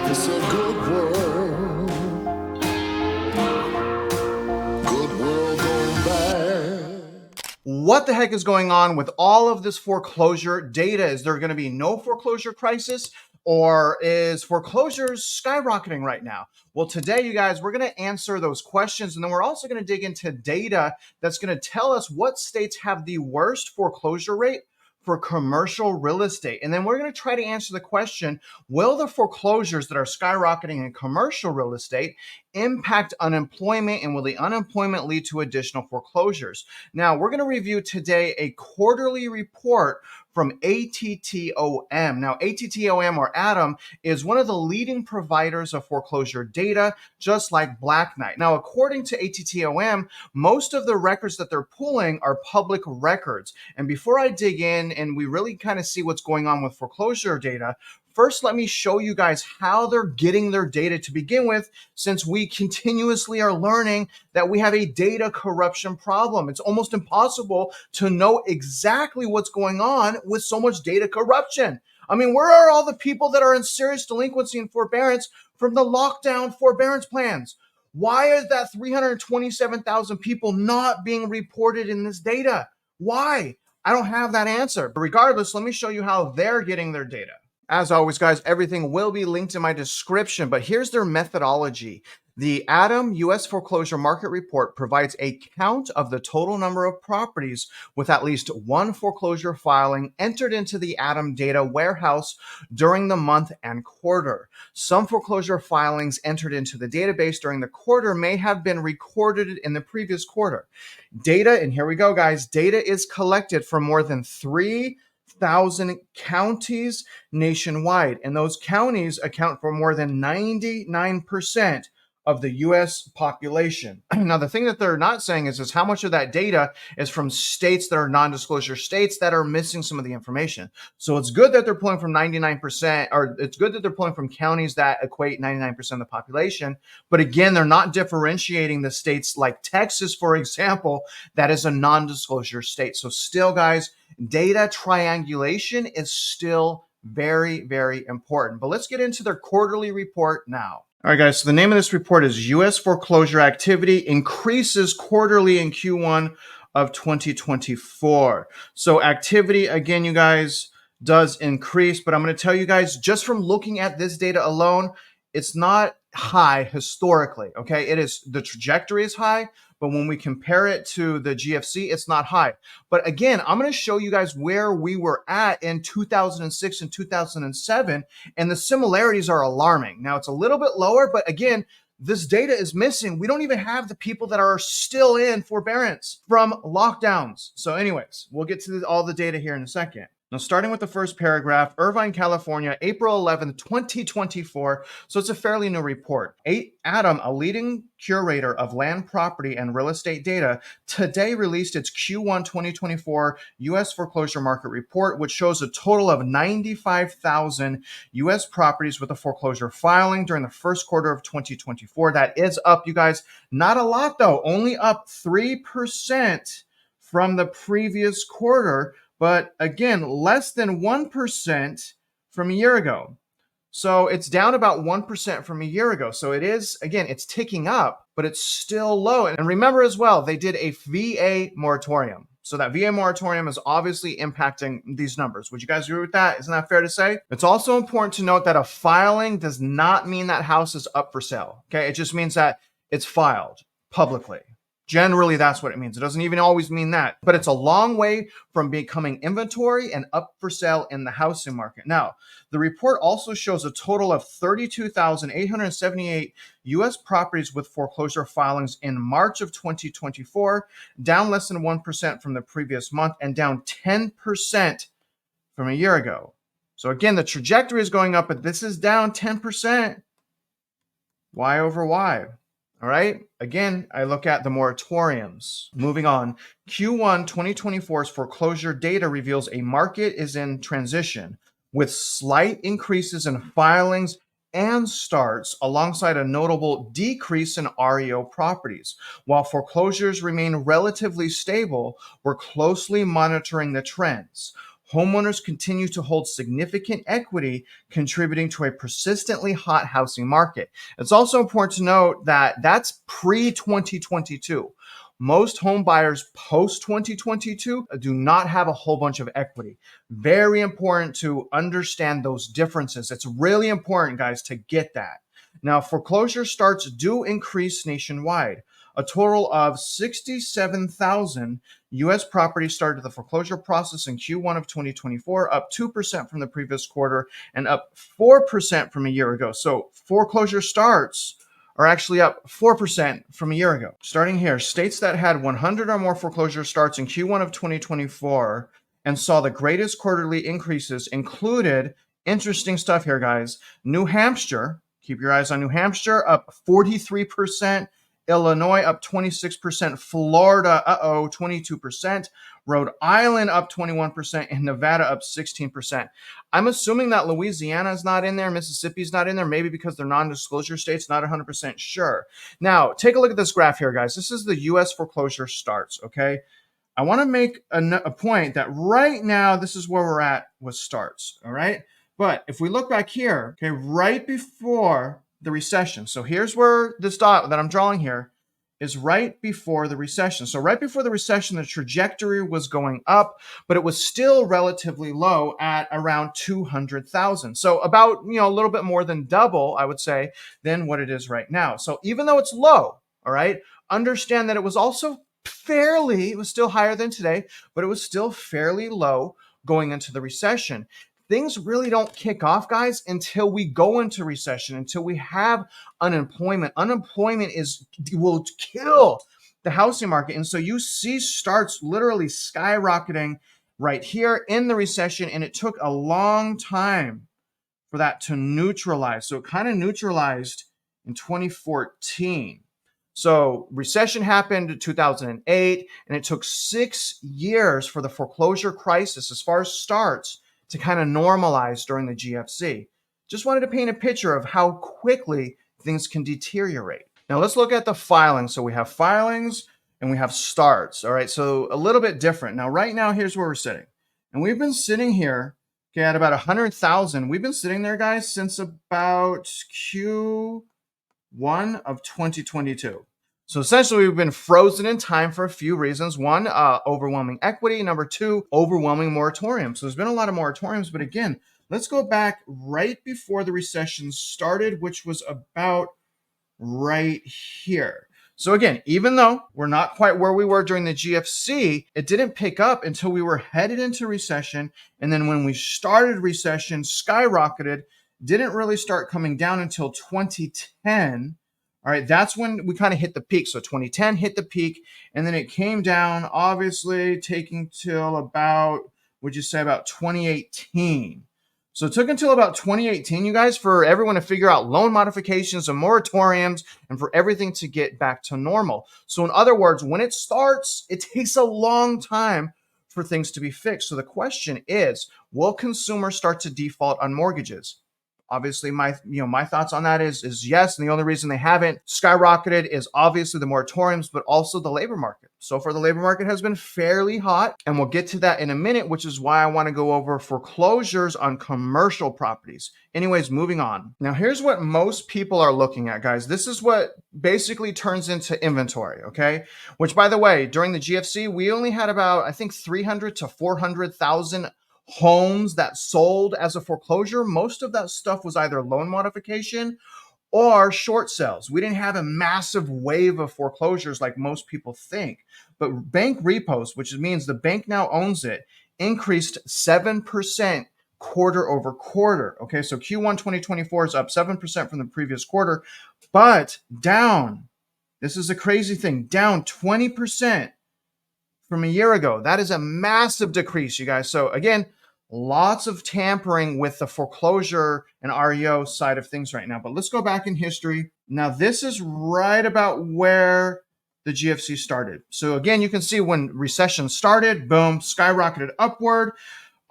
It's a good world. Good world going bad. What the heck is going on with all of this foreclosure data? Is there going to be no foreclosure crisis, or is foreclosures skyrocketing right now? Well, today, you guys, we're going to answer those questions, and then we're also going to dig into data that's going to tell us what states have the worst foreclosure rate for commercial real estate. And then we're going to try to answer the question, will the foreclosures that are skyrocketing in commercial real estate impact unemployment, and will the unemployment lead to additional foreclosures? Now, we're going to review today a quarterly report from ATTOM. Now, ATTOM, or ATTOM, is one of the leading providers of foreclosure data, just like Black Knight. Now, according to ATTOM, most of the records that they're pulling are public records. And before I dig in and we really kind of see what's going on with foreclosure data, first, let me show you guys how they're getting their data to begin with, since we continuously are learning that we have a data corruption problem. It's almost impossible to know exactly what's going on with so much data corruption. I mean, where are all the people that are in serious delinquency and forbearance from the lockdown forbearance plans? Why is that 327,000 people not being reported in this data? Why? I don't have that answer. But regardless, let me show you how they're getting their data. As always, guys, everything will be linked in my description, but here's their methodology. The ATTOM U.S. Foreclosure Market Report provides a count of the total number of properties with at least one foreclosure filing entered into the ATTOM data warehouse during the month and quarter. Some foreclosure filings entered into the database during the quarter may have been recorded in the previous quarter. Data, and here we go, guys, data is collected from more than 3,000 counties nationwide, and those counties account for more than 99% of the U.S. population. Now, the thing that they're not saying is how much of that data is from states that are non-disclosure states that are missing some of the information. So it's good that they're pulling from 99%, or it's good that they're pulling from counties that equate 99% of the population. But again, they're not differentiating the states like Texas, for example, that is a non-disclosure state. So still, guys, data triangulation is still very, very important. But let's get into their quarterly report now. All right, guys, so the name of this report is U.S. Foreclosure Activity Increases Quarterly in Q1 of 2024. So activity, again, you guys, does increase, but I'm going to tell you guys, just from looking at this data alone, it's not high historically, okay? It is, the trajectory is high, but when we compare it to the GFC, it's not high. But again, I'm going to show you guys where we were at in 2006 and 2007, and the similarities are alarming. Now, it's a little bit lower, but again, this data is missing. We don't even have the people that are still in forbearance from lockdowns. So anyways, we'll get to all the data here in a second. Now, starting with the first paragraph, Irvine, California, April 11th, 2024. So it's a fairly new report. ATTOM, a leading curator of land, property, and real estate data, today released its Q1 2024 U.S. Foreclosure Market Report, which shows a total of 95,000 U.S. properties with a foreclosure filing during the first quarter of 2024. That is up, you guys. Not a lot, though. Only up 3% from the previous quarter. But again, less than 1% from a year ago. So it's down about 1% from a year ago. So it is, again, it's ticking up, but it's still low. And remember as well, they did a VA moratorium. So that VA moratorium is obviously impacting these numbers. Would you guys agree with that? Isn't that fair to say? It's also important to note that a filing does not mean that house is up for sale. Okay, it just means that it's filed publicly. Generally, that's what it means. It doesn't even always mean that, but it's a long way from becoming inventory and up for sale in the housing market. Now, the report also shows a total of 32,878 U.S. properties with foreclosure filings in March of 2024, down less than 1% from the previous month and down 10% from a year ago. So again, the trajectory is going up, but this is down 10%. Y over Y. All right. Again, I look at the moratoriums. Moving on, Q1 2024's foreclosure data reveals a market is in transition with slight increases in filings and starts alongside a notable decrease in REO properties. While foreclosures remain relatively stable, we're closely monitoring the trends. homeowners continue to hold significant equity, contributing to a persistently hot housing market. It's also important to note that that's pre-2022. Most home buyers post 2022 do not have a whole bunch of equity. Very important to understand those differences. It's really important, guys, to get that. Now, foreclosure starts do increase nationwide. A total of 67,000 U.S. properties started the foreclosure process in Q1 of 2024, up 2% from the previous quarter and up 4% from a year ago. So foreclosure starts are actually up 4% from a year ago. Starting here, states that had 100 or more foreclosure starts in Q1 of 2024 and saw the greatest quarterly increases included, interesting stuff here, guys, New Hampshire, keep your eyes on New Hampshire, up 43%. Illinois up 26%, Florida, 22%, Rhode Island up 21%, and Nevada up 16%. I'm assuming that Louisiana is not in there, Mississippi's not in there, maybe because they're non-disclosure states, not 100% sure. Now, take a look at this graph here, guys. This is the U.S. foreclosure starts, okay? I want to make a point that right now, this is where we're at with starts, all right? But if we look back here, okay, right before the recession. So here's where this dot that I'm drawing here is right before the recession. So right before the recession, the trajectory was going up, but it was still relatively low at around 200,000. So about, a little bit more than double, I would say, than what it is right now. So even though it's low, all right, understand that it was also it was still higher than today, but it was still fairly low going into the recession. Things really don't kick off, guys, until we go into recession, until we have unemployment. Unemployment will kill the housing market. And so you see starts literally skyrocketing right here in the recession. And it took a long time for that to neutralize. So it kind of neutralized in 2014. So recession happened in 2008, and it took 6 years for the foreclosure crisis, as far as starts, to kind of normalize during the GFC. Just wanted to paint a picture of how quickly things can deteriorate. Now let's look at the filings. So we have filings and we have starts. All right, so a little bit different. Now right now, here's where we're sitting. And we've been sitting here, okay, at about 100,000. We've been sitting there, guys, since about Q1 of 2022. So essentially, we've been frozen in time for a few reasons. One, overwhelming equity. Number two, overwhelming moratorium. So there's been a lot of moratoriums. But again, let's go back right before the recession started, which was about right here. So again, even though we're not quite where we were during the GFC, it didn't pick up until we were headed into recession. And then when we started recession, skyrocketed, didn't really start coming down until 2010. All right, that's when we kind of hit the peak. So 2010 hit the peak, and then it came down, obviously, taking till about, would you say, about 2018. So it took until about 2018, you guys, for everyone to figure out loan modifications and moratoriums and for everything to get back to normal. So in other words, when it starts, it takes a long time for things to be fixed. So the question is, will consumers start to default on mortgages? Obviously, my thoughts on that is yes. And the only reason they haven't skyrocketed is obviously the moratoriums, but also the labor market. So far, the labor market has been fairly hot, and we'll get to that in a minute, which is why I want to go over foreclosures on commercial properties. Anyways, moving on. Now, here's what most people are looking at, guys. This is what basically turns into inventory, okay? Which, by the way, during the GFC, we only had about, I think, 300 to 400,000 homes that sold as a foreclosure. Most of that stuff was either loan modification or short sales. We didn't have a massive wave of foreclosures like most people think. But bank repos, which means the bank now owns it, increased 7% quarter over quarter. Okay, so Q1 2024 is up 7% from the previous quarter, but down, this is a crazy thing, down 20% from a year ago. That is a massive decrease, you guys. So again, lots of tampering with the foreclosure and REO side of things right now. But let's go back in history. Now, this is right about where the GFC started. So again, you can see when recession started, boom, skyrocketed upward.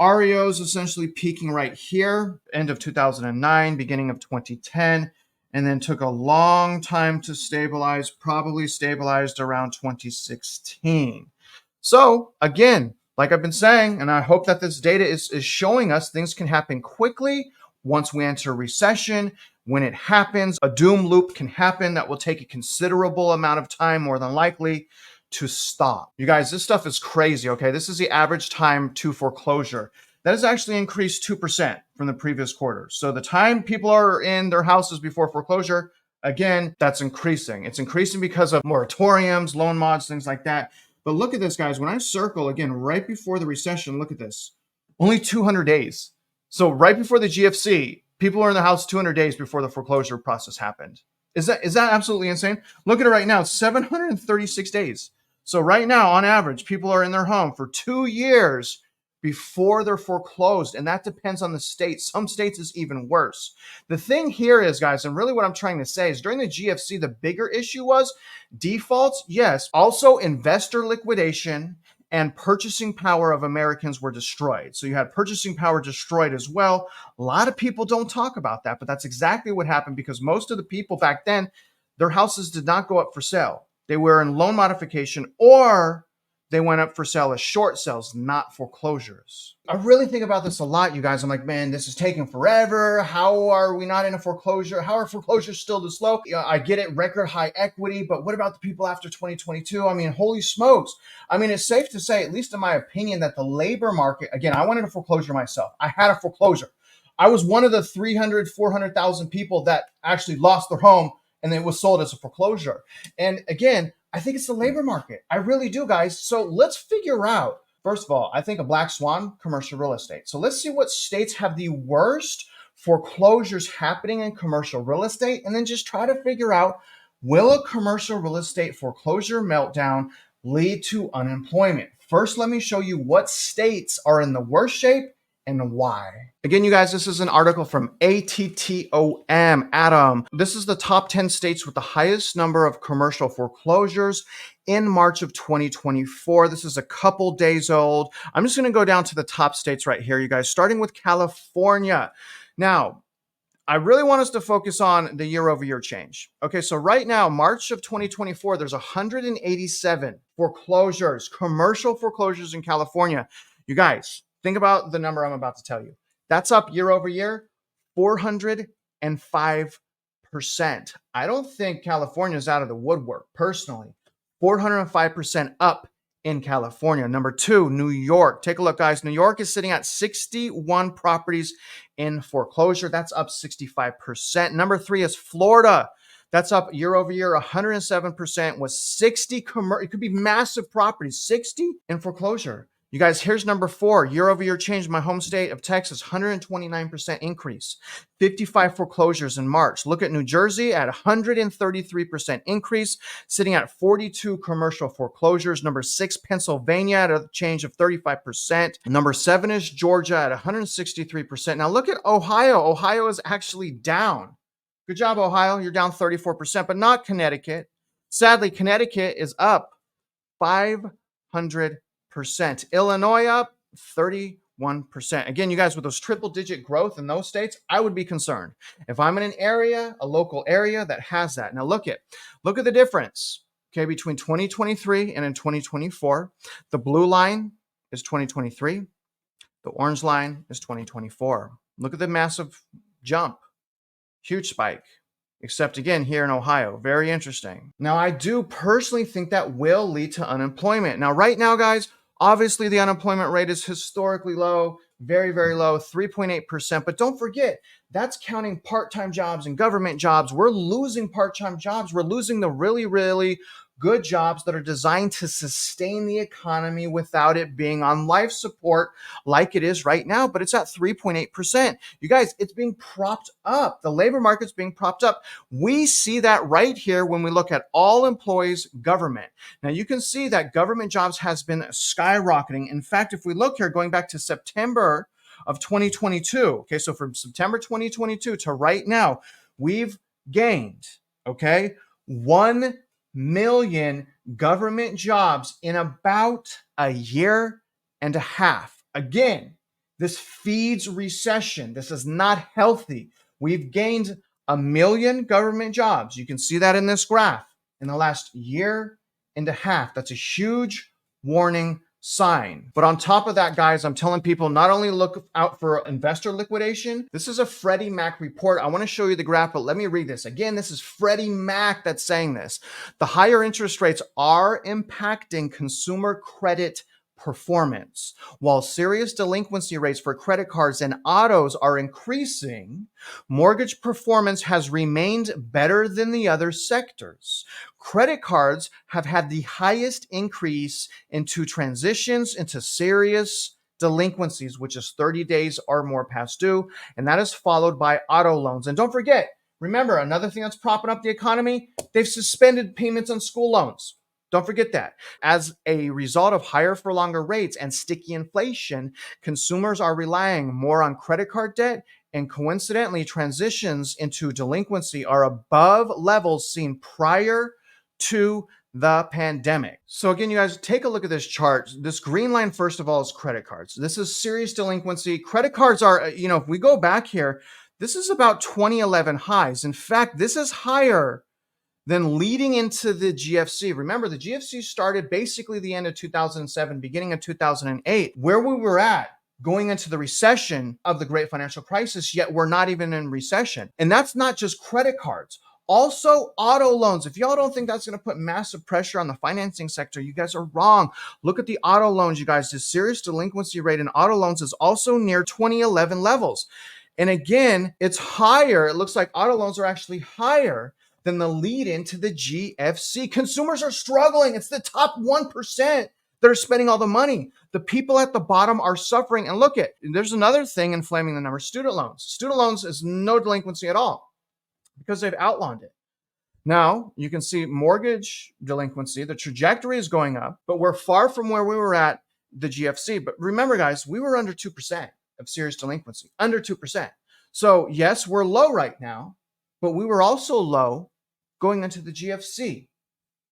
REOs essentially peaking right here, end of 2009, beginning of 2010, and then took a long time to stabilize, probably stabilized around 2016. So again, like I've been saying, and I hope that this data is showing us, things can happen quickly once we enter recession. When it happens, a doom loop can happen that will take a considerable amount of time, more than likely, to stop. You guys, this stuff is crazy, okay? This is the average time to foreclosure. That has actually increased 2% from the previous quarter. So the time people are in their houses before foreclosure, again, that's increasing. It's increasing because of moratoriums, loan mods, things like that. But look at this, guys. When I circle, again, right before the recession, look at this. Only 200 days. So right before the GFC, people were in the house 200 days before the foreclosure process happened. Is that absolutely insane? Look at it right now, 736 days. So right now, on average, people are in their home for 2 years before they're foreclosed. And that depends on the state. Some states is even worse. The thing here is, guys, and really what I'm trying to say is during the GFC, the bigger issue was defaults, yes. Also, investor liquidation and purchasing power of Americans were destroyed. So you had purchasing power destroyed as well. A lot of people don't talk about that, but that's exactly what happened because most of the people back then, their houses did not go up for sale. They were in loan modification or they went up for sale as short sales, not foreclosures. I really think about this a lot, you guys. I'm like, man, this is taking forever. How are we not in a foreclosure? How are foreclosures still this slow? You know, I get it, record high equity, but what about the people after 2022? I mean, holy smokes. I mean, it's safe to say, at least in my opinion, that the labor market, again, I wanted a foreclosure myself. I had a foreclosure. I was one of the 300, 400,000 people that actually lost their home and it was sold as a foreclosure. And again, I think it's the labor market. I really do, guys. So let's figure out, first of all, I think a black swan, commercial real estate. So let's see what states have the worst foreclosures happening in commercial real estate, and then just try to figure out, will a commercial real estate foreclosure meltdown lead to unemployment? First, let me show you what states are in the worst shape and why. Again, you guys, this is an article from ATTOM, Adam. This is the top 10 states with the highest number of commercial foreclosures in March of 2024. This is a couple days old. I'm just going to go down to the top states right here, you guys, starting with California. Now, I really want us to focus on the year over year change. Okay, so right now, March of 2024, there's 187 foreclosures, commercial foreclosures in California. You guys, think about the number I'm about to tell you. That's up year over year, 405%. I don't think California is out of the woodwork, personally. 405% up in California. Number two, New York. Take a look, guys. New York is sitting at 61 properties in foreclosure. That's up 65%. Number three is Florida. That's up year over year, 107% with 60 commercial. It could be massive properties, 60 in foreclosure. You guys, here's number four, year over year change. My home state of Texas, 129% increase, 55 foreclosures in March. Look at New Jersey at 133% increase, sitting at 42 commercial foreclosures. Number six, Pennsylvania at a change of 35%. Number seven is Georgia at 163%. Now look at Ohio. Ohio is actually down. Good job, Ohio. You're down 34%, but not Connecticut. Sadly, Connecticut is up 500%. Illinois up 31%. Again, you guys, with those triple digit growth in those states, I would be concerned. If I'm in an area, a local area that has that. Now look at the difference, okay, between 2023 and in 2024. The blue line is 2023. The orange line is 2024. Look at the massive jump. Huge spike. Except again here in Ohio. Very interesting. Now, I do personally think that will lead to unemployment. Now, right now, guys, obviously the unemployment rate is historically low, very, very low, 3.8%. But don't forget, that's counting part-time jobs and government jobs. We're losing part-time jobs. We're losing the really, really good jobs that are designed to sustain the economy without it being on life support like it is right now, but it's at 3.8%. You guys, it's being propped up. The labor market's being propped up. We see that right here when we look at all employees government. Now you can see that government jobs has been skyrocketing. In fact, if we look here, going back to September of 2022, okay, so from September 2022 to right now, we've gained, okay, 1 million government jobs in about a year and a half. Again, this feeds recession. This is not healthy. We've gained 1 million government jobs. You can see that in this graph in the last year and a half. That's a huge warning sign. But on top of that, guys, I'm telling people not only look out for investor liquidation, this is a Freddie Mac report. I want to show you the graph, but let me read this. Again, this is Freddie Mac that's saying this. The higher interest rates are impacting consumer credit performance. While serious delinquency rates for credit cards and autos are increasing, mortgage performance has remained better than the other sectors. Credit cards have had the highest increase into transitions into serious delinquencies, which is 30 days or more past due, and that is followed by auto loans. And don't forget, remember, another thing that's propping up the economy, they've suspended payments on school loans. Don't forget that. As a result of higher for longer rates and sticky inflation, consumers are relying more on credit card debt, and coincidentally, transitions into delinquency are above levels seen prior to the pandemic. So again, you guys, take a look at this chart. This green line, first of all, is credit cards. This is serious delinquency. Credit cards are, if we go back here, this is about 2011 highs. In fact, this is higher than leading into the GFC. Remember, the GFC started basically the end of 2007, beginning of 2008, where we were at going into the recession of the great financial crisis, yet we're not even in recession. And that's not just credit cards. Also, auto loans. If y'all don't think that's going to put massive pressure on the financing sector, you guys are wrong. Look at the auto loans, you guys. The serious delinquency rate in auto loans is also near 2011 levels. And again, it's higher. It looks like auto loans are actually higher than the lead into the GFC. Consumers are struggling. It's the top 1% that are spending all the money. The people at the bottom are suffering. And look there's another thing inflaming the numbers: student loans. Student loans is no delinquency at all because they've outlawed it. Now, you can see mortgage delinquency. The trajectory is going up, but we're far from where we were at the GFC. But remember, guys, we were under 2% of serious delinquency, under 2%. So yes, we're low right now, but we were also low going into the GFC.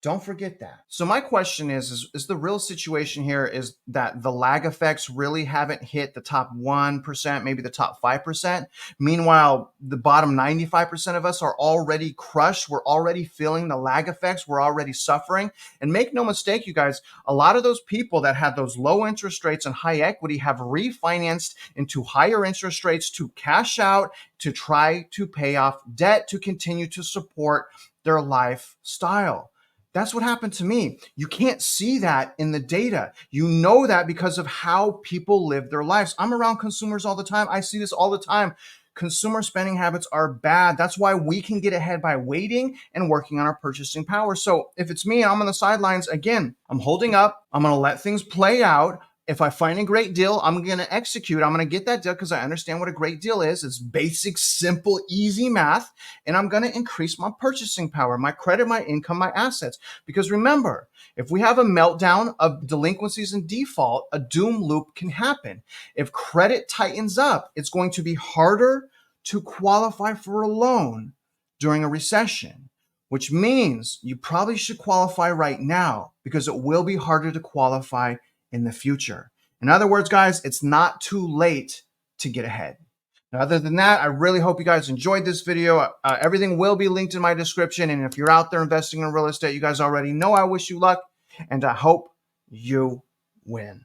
Don't forget that. So my question is the real situation here is that the lag effects really haven't hit the top 1%, maybe the top 5%. Meanwhile, the bottom 95% of us are already crushed. We're already feeling the lag effects. We're already suffering. And make no mistake, you guys, a lot of those people that had those low interest rates and high equity have refinanced into higher interest rates to cash out, to try to pay off debt, to continue to support their lifestyle. That's what happened to me. You can't see that in the data. You know that because of how people live their lives. I'm around consumers all the time. I see this all the time. Consumer spending habits are bad. That's why we can get ahead by waiting and working on our purchasing power. So if it's me and I'm on the sidelines, again, I'm holding up. I'm going to let things play out. If I find a great deal, I'm going to execute. I'm going to get that deal because I understand what a great deal is. It's basic, simple, easy math. And I'm going to increase my purchasing power, my credit, my income, my assets. Because remember, if we have a meltdown of delinquencies and default, a doom loop can happen. If credit tightens up, it's going to be harder to qualify for a loan during a recession, which means you probably should qualify right now because it will be harder to qualify in the future. In other words, guys, it's not too late to get ahead. Now, other than that, I really hope you guys enjoyed this video. Everything will be linked in my description. And if you're out there investing in real estate, you guys already know I wish you luck and I hope you win.